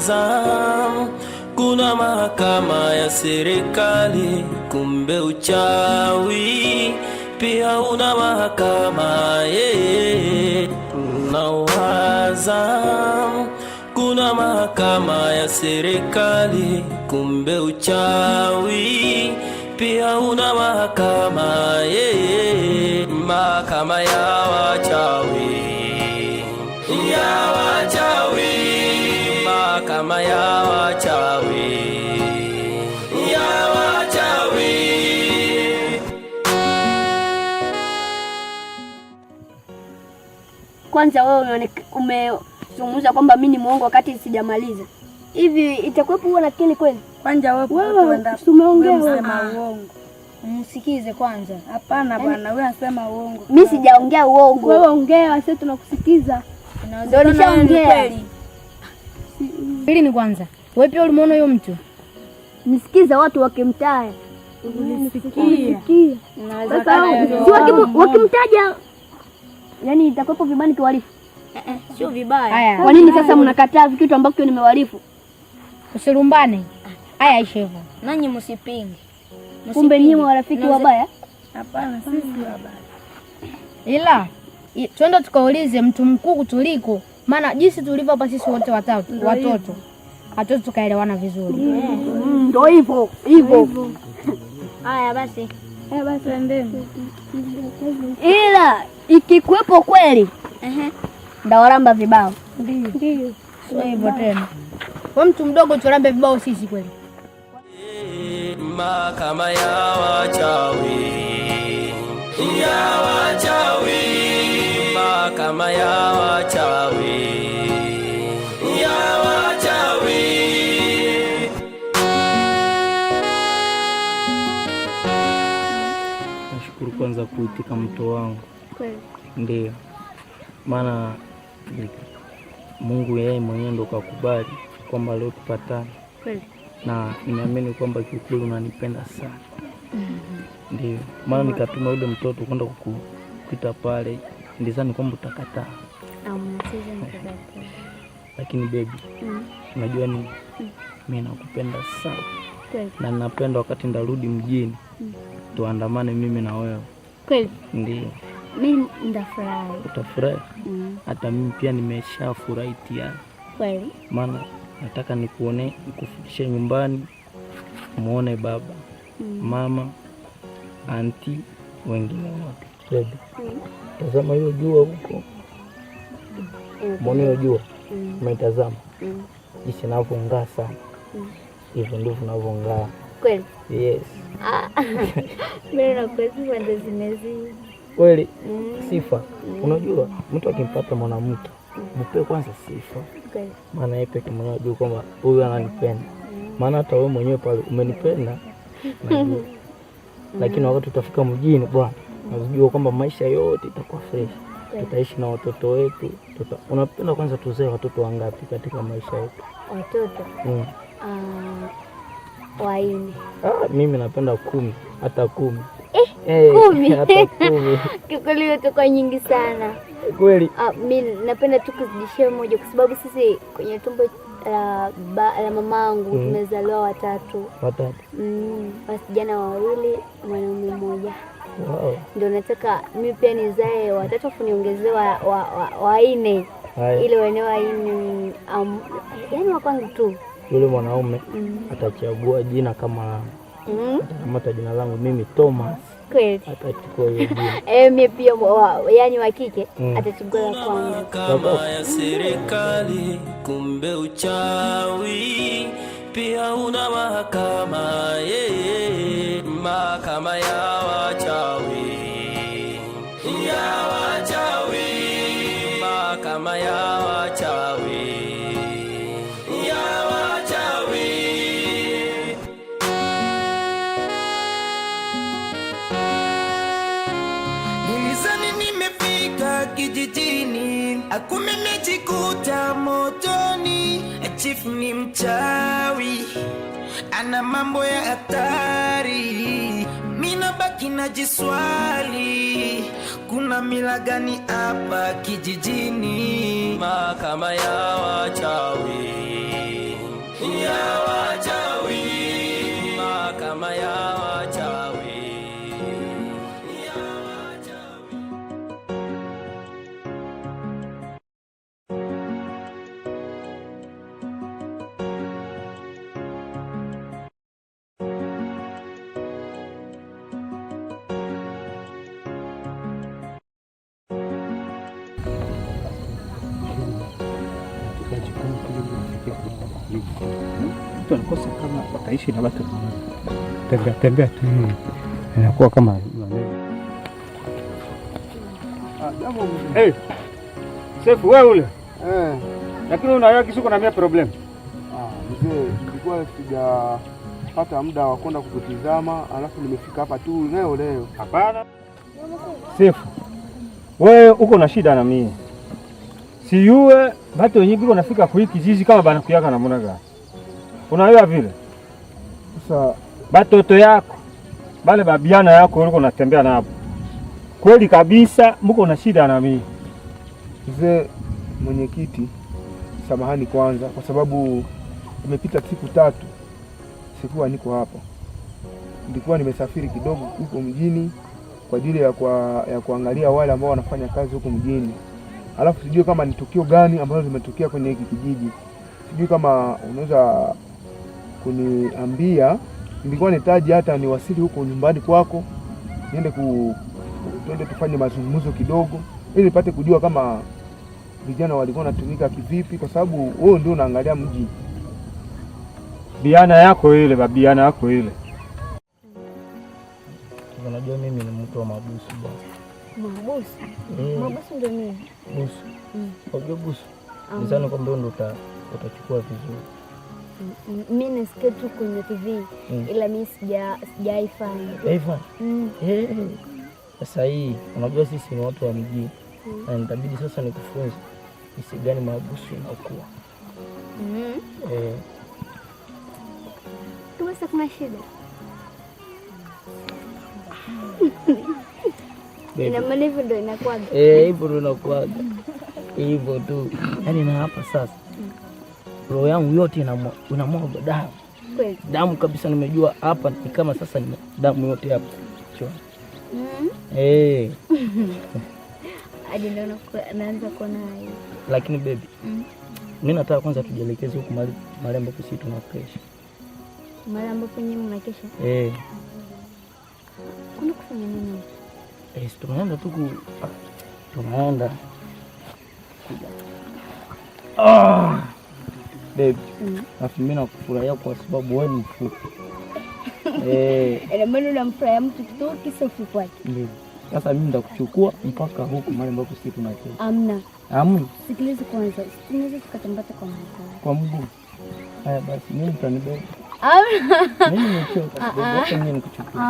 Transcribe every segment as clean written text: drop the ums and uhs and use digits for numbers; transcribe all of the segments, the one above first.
unawaza kuna mahakama ya serikali, kumbe uchawi pia una mahakama. Unawaza kuna mahakama ya serikali, kumbe uchawi pia una mahakama. Mahakama ya wachawi, ya wachawi, mahakama ya wachawi, ya wachawi. Kwanza wewe umezungumza kwamba mimi ni muongo wakati sijamaliza. Hivi itakuwepo huo nakili kweli? Kwanza wewe umeongea unasema uongo. Msikize kwanza. Hapana bwana, wewe unasema uongo. Mimi sijaongea uongo. Wewe ongea, sisi tunakusikiza. Ndio nishaongea. Hili ni kwanza. Wewe pia ulimuona huyo mtu? Nisikiza watu wakimtaja. Unisikia. Sasa wakimtaja yani itakuwepo vibani kiwalifu. Sio vibaya. Kwa nini sasa mnakataa vitu ambavyo nimewalifu? Usilumbane. Haya ishe hivyo. Nanyi msipinge. Kumbe nyinyi warafiki wabaya? Hapana, sisi wabaya. Ila twende tukaulize mtu mkuu kutuliko, maana jinsi tulivyo hapa sisi wote watoto hatuwezi tukaelewana vizuri. Ndio hivyo. Haya basi. Twendeni. Ila ikikuwepo kweli ndawaramba vibao. Ndio. Sio hivyo tena. Wewe mtu mdogo turambe vibao sisi kweli? Mahakama ya wachawi, ya wachawi, mahakama ya wachawi, ya wachawi. Nashukuru kwanza kuitika mto wangu. Kweli. Ndio. Maana Mungu yeye mwenyewe ndo kakubali kwamba leo tupatane. Kweli. Na nimeamini kwamba kiukweli unanipenda sana. Ndio. Maana nikatuma yule mtoto kwenda kukuita pale, ndizani kwamba utakataa. Lakini baby, unajua nini? Mimi nakupenda sana. Kweli. Na ninapenda wakati ndarudi mjini tuandamane mimi na wewe. Kweli. Ndio. Mimi ndafurahi. Utafurahi? Hata mimi pia nimeshafurahi tayari. Kweli. Maana nataka nikufikishe nyumbani, muone baba, mama, anti, wengine wote. Tazama hiyo jua huko. Muone hiyo jua. Umetazama? Jinsi inavyong'aa sana. Hivyo ndivyo inavyong'aa. Kweli. Yes. Mimi nakusifu ndo zimezidi. Kweli. Sifa. Unajua mtu akimpata mwanamke mpe kwanza sifa. Kweli. Maana yeye pekee mwenyewe anajua kwamba huyu ananipenda. Maana hata wewe mwenyewe pale umenipenda. Najua. Lakini wakati utafika mjini bwana, unajua kwamba maisha yote itakuwa fresh. Tutaishi na watoto wetu. Unapenda kwanza tuzae watoto wangapi katika maisha yetu? Watoto? 4. Mimi napenda 10, hata 10. 10? Hata 10. Kikweli watoto nyingi sana. Kweli? Mimi napenda tu kuzidishia moja kwa sababu sisi kwenye tumbo la mamangu tumezaliwa watatu. Wasichana 2, mwanaume 1. Wow. Ndio nataka mimi pia nizae watatu afu niongezee wa 4. Ile wenyewe wa 4 yani wa kwangu tu. Yule mwanaume atachagua jina kama langu. Atamata jina langu mimi Thomas. Kweli. Atachukua hiyo jina. Mimi pia yani wa kike atachukua la kwangu. Kama ya serikali, kumbe uchawi pia una mahakama. Mahakama ya wachawi, ya wachawi, mahakama ya wachawi, ya wachawi. Nilizani nimefika kijijini, akume nimejikuta motoni. Chifu ni mchawi, ana mambo ya hatari. Mina baki na jiswali, kuna mila gani hapa kijijini? Mahakama ya wachawi, ya wachawi, mahakama ya wachawi. Mtu anakosa kama wataishi na watu tembea tu, inakuwa kama Sefu wewe ule lakini unayo kisuko na mimi problem. Mzee, nilikuwa sijapata muda wa kwenda kukutizama, alafu nimefika hapa tu leo. Hapana Sefu, wewe uko na shida na mimi, siyue batu wenyewe biko nafika kwa hiki kijiji kama bana kuyaka na muna gani. Unaelewa vile? Sasa batoto yako bale babiana yako uliko natembea nabo, kweli kabisa mko na shida na mimi. Mzee mwenyekiti, samahani kwanza kwa sababu imepita siku 3 sikuwa niko hapa. Nilikuwa nimesafiri kidogo huko mjini kwa ajili ya kuangalia wale ambao wanafanya kazi huko mjini. Alafu sijui kama ni tukio gani ambalo limetokea kwenye hiki kijiji. Sijui kama unaweza kuniambia. Nilikuwa nahitaji hata niwasili huko nyumbani kwako, twende tufanye mazungumzo kidogo ili nipate kujua kama vijana walikuwa wanatumika kivipi, kwa sababu wewe ndio unaangalia mji. Biana yako ile, babiana yako ile. Unajua mimi ni mtu wa mabusu bwana. Mabusu? Mabusu ndio nini? Busu. Unajua busu? Nizani kwamba ndio utachukua vizuri. Mimi nasikia tu kwenye TV ila mimi sijaifanya. Haifanya? Sasa hii unajua sisi ni watu wa mjini. Na nitabidi sasa nikufunze jinsi gani mabusu inakuwa. Sasa kuna shida. Ina maana hivyo ndio inakuwa. Hivyo ndio inakuwa. Hivyo tu. Yaani na hapa sasa roho yangu yote inamwaga damu. Kweli? Damu kabisa, nimejua hapa ni kama sasa ni damu yote hapa. Chua. Hadi ndio naanza kuona hiyo. Lakini baby, mimi nataka kwanza tujielekeze huko mahali ambapo sisi tunakesha. Mahali ambapo nyinyi mnakesha? Kuna kufanya nini? Tunaenda tu tunaenda. Baby, afu mimi nakufurahia kwa sababu wewe ni mfupi. Ina maana unamfurahia mtu kitu kisa ufupi wake. Ndio. Sasa mimi nitakuchukua mpaka huko mahali ambapo sisi tunakesha. Amna. Amna. Sikiliza kwanza. Tunaweza tukatembea kwa mguu. Kwa mguu. Haya basi mimi nitanibeba. Amna. Mimi nimechoka. Basi mimi nikuchukue.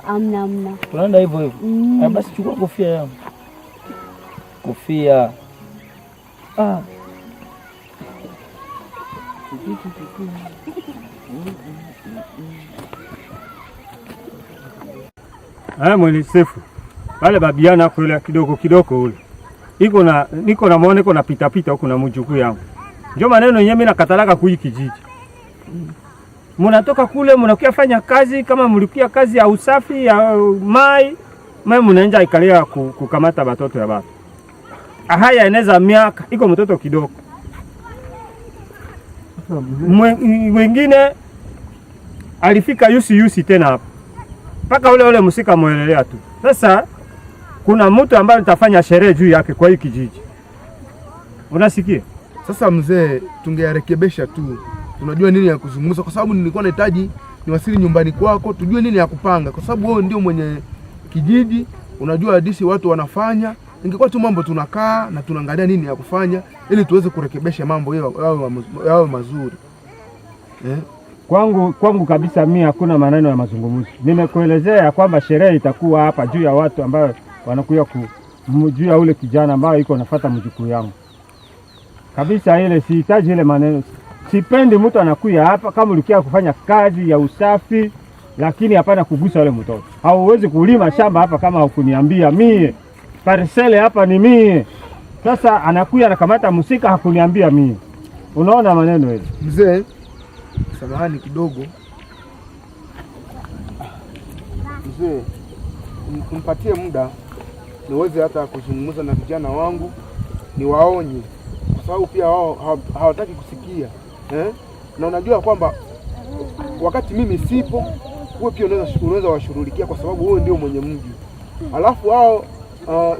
Amna. Tunaenda hivyo hivyo. Haya basi chukua kofia yangu. Kofia. Mwene Sefu, wale babiana kule kidogo ule. Niko na muone kuna pita huko na mjukuu yangu. Ndio maneno yenyewe mimi nakatalaka kuyi kijiji. Mnatoka kule mnakuja fanya kazi kama mlikuja kazi ya usafi ya mai, mnaenja ikalia kukamata watoto ya watu. Haya eneza miaka iko mtoto kidogo. Mwingine alifika yusi tena hapa. Paka ule musika muelelea tu. Sasa kuna mtu ambaye nitafanya sherehe juu yake kwa hii kijiji. Unasikia? Sasa mzee, tungeyarekebisha tu. Tunajua nini ya kuzungumza, kwa sababu nilikuwa nahitaji niwasili nyumbani kwako tujue nini ya kupanga, kwa sababu wewe ndio mwenye kijiji, unajua hadithi watu wanafanya. Ingekuwa tu mambo tunakaa na tunaangalia nini ya kufanya ili tuweze kurekebisha mambo yawe mazuri. Kwangu kabisa mimi hakuna maneno ya mazungumzo. Nimekuelezea kwamba sherehe itakuwa hapa juu ya watu ambao wanakuja juu ya ule kijana ambaye yuko nafuata mjukuu yangu. Kabisa ile sihitaji ile maneno. Sipendi mtu anakuja hapa kama ulikia kufanya kazi ya usafi lakini hapana kugusa wale mtoto. Hauwezi kulima shamba hapa kama hukuniambia mie. Parcele hapa ni mie. Sasa anakuja anakamata musika hakuniambia mie. Unaona maneno ile? Mzee, samahani kidogo mzee, nipatie muda niweze hata kuzungumza na vijana wangu niwaonye, kwa sababu pia wao hawataki kusikia na unajua kwamba wakati mimi sipo, wewe pia unaweza washughulikia, kwa sababu wewe ndio mwenye mji. Alafu wao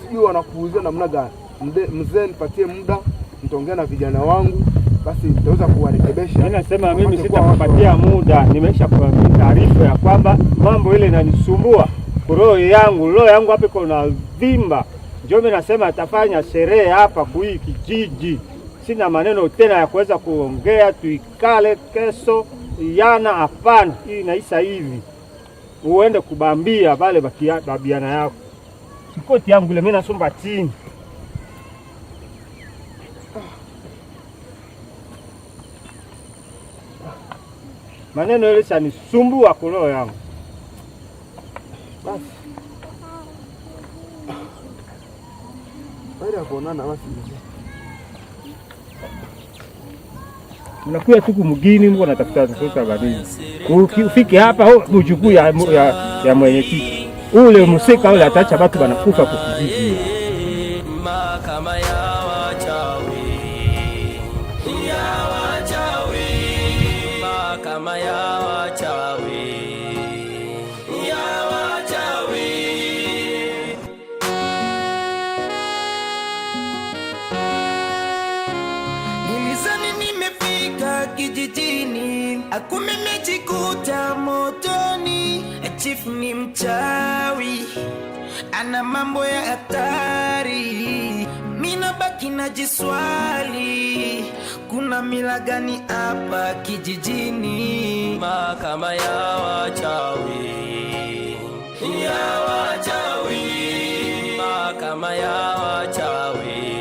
sijui wanakuuzia namna gani. Mzee, nipatie muda, nitaongea na vijana wangu, basi nitaweza kuwarekebisha. Mimi nasema mimi sitakupatia muda, nimesha kuambia taarifa ya kwamba mambo ile inanisumbua roho yangu hapa kuna vimba. Ndio mimi nasema atafanya sherehe hapa kwa hii kijiji. Sina maneno tena ya kuweza kuongea, tuikale kesho yana, hapana. Hii naisa hivi, uende kubambia wale babiana yako. Sikoti yangu ile mimi nasomba chini. Maneno ile sanisumbua kwa roho yangu. Basi baada ya kuonana basi unakuwa siku mgini mko natafuta sasa badili. Ukifike hapa uchukue ya mwenyekiti. Ule musika ule atacha watu wanakufa kwa kijiji. Mahakama ya wachawi. Mahakama ya wachawi. Kijijini akume mejikuta motoni, chifu ni mchawi, ana mambo ya hatari. Mina baki na jiswali, kuna mila gani hapa kijijini? Mahakama ya wachawi, ya wachawi, mahakama ya wachawi.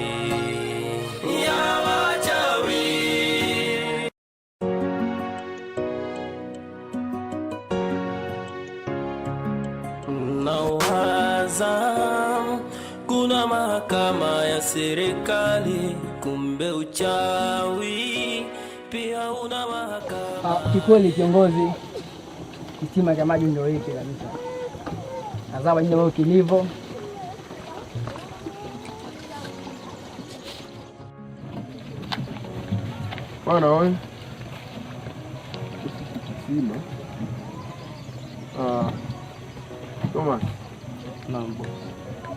Kuna mahakama ya serikali, kumbe uchawi pia una mahakama. Kikweli kiongozi, kisima cha maji ndio hiki kabisa. Tazama jinsi ambavyo kilivyo. Bwana wewe. Kisima. Thomas. Naam boss.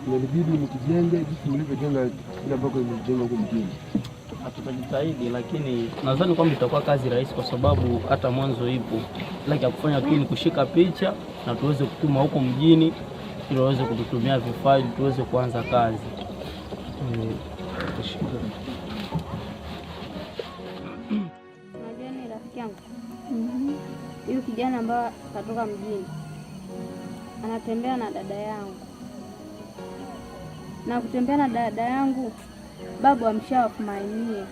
Inabidi mkijenge jinsi mlivyojenga ile ambako mlijenga huko mjini. Tutajitahidi, lakini nadhani kwamba itakuwa kazi rahisi, kwa sababu hata mwanzo ipo. Lakini ya kufanya tu ni kushika picha na tuweze kutuma huko mjini ili waweze kututumia vifaa ili tuweze kuanza kazi. Unajua ni rafiki yangu. Huyu kijana ambaye katoka mjini anatembea na dada yangu. Na kutembea na dada yangu, babu amshawafumainia.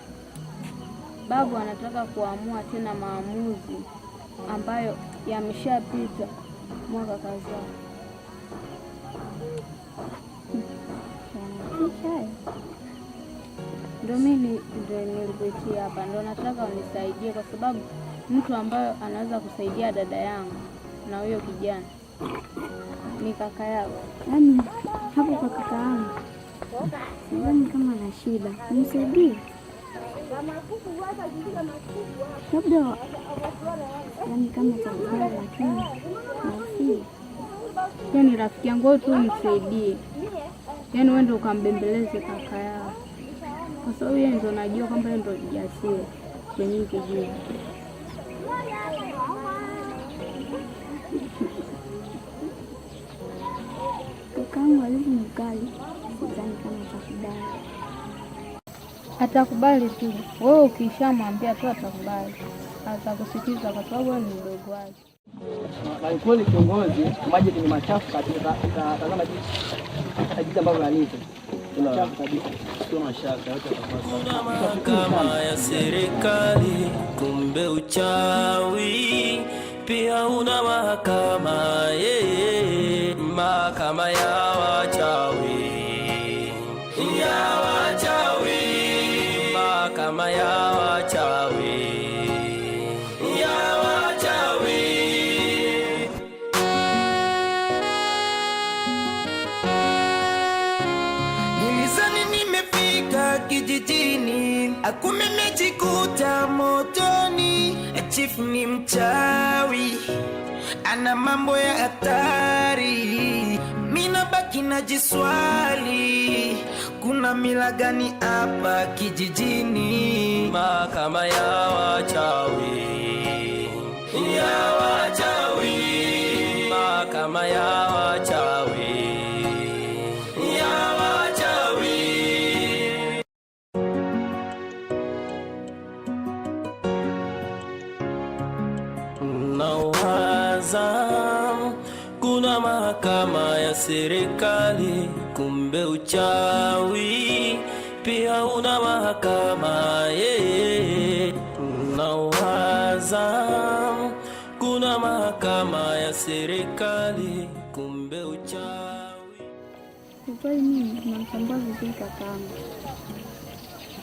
Babu anataka kuamua tena maamuzi ambayo yameshapita mwaka kadhaa. Ndio mimi ndio nilikuitia hapa, ndio nataka unisaidie, kwa sababu mtu ambaye anaweza kusaidia dada yangu na huyo kijana ni kaka yao. Yaani hapo kwa kaka yangu sidhani kama ana shida, nimsaidie labda, yaani kama chakula, lakini nafii. Yaani rafiki yangu tu nisaidie, yaani wewe ndio ukambembeleze kaka yao, kwa sababu yeye ndio najua kwamba yeye ndio jasiri kwenye kijiji. Kakangu alivyo mkali, sidhani kama atakubali. Atakubali tu, wewe ukishamwambia tu atakubali, atakusikiza kwa sababu wewe ni mdogo wake. Na kweli kiongozi, maji ni machafu katika tazama jinsi ambavyo yalivyo. Machafu kabisa. Sio mashaka yote Kuna mahakama ya serikali, kumbe uchawi pia una mahakama. Mahakama ya wachawi, ya wachawi, mahakama ya wachawi, ya wachawi. kijijini, akume mejikuta motoni. Chifu ni mchawi, ana mambo ya hatari. Mina baki na jiswali, kuna mila gani hapa kijijini? Mahakama ya wachawi, ya wachawi, mahakama ya wachawi, ya wachawi. Nawaza kuna mahakama ya serikali, kumbe uchawi pia una mahakama. Nawaza kuna mahakama ya serikali, kumbe uchawi. Ukweli mimi namtambua vizuri kakaangu,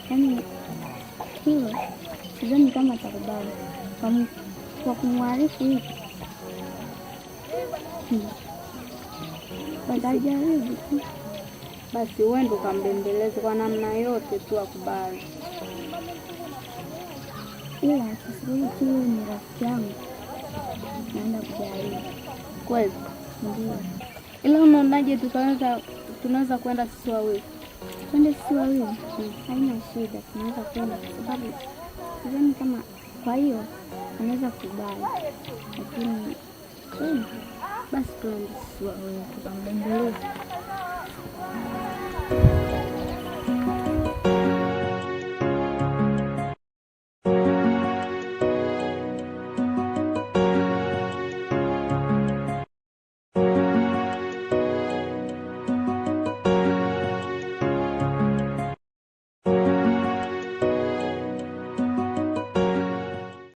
yaani hilo sidhani kama atakubali kwa kumwarifu hivi. Watajaribu tu. Basi uende ukambembeleze kwa namna yote tu akubali. Ila sababu tu ni rafiki yangu, naenda kujaribu. Kweli? Ndio. Ila unaonaje tunaweza kwenda sisi wawili? Twende sisi wawili? Haina shida, tunaweza kwenda kwa sababu sidhani kama, kwa hiyo anaweza kubali. Lakini basi tuende sisi wawili tukambembeleze.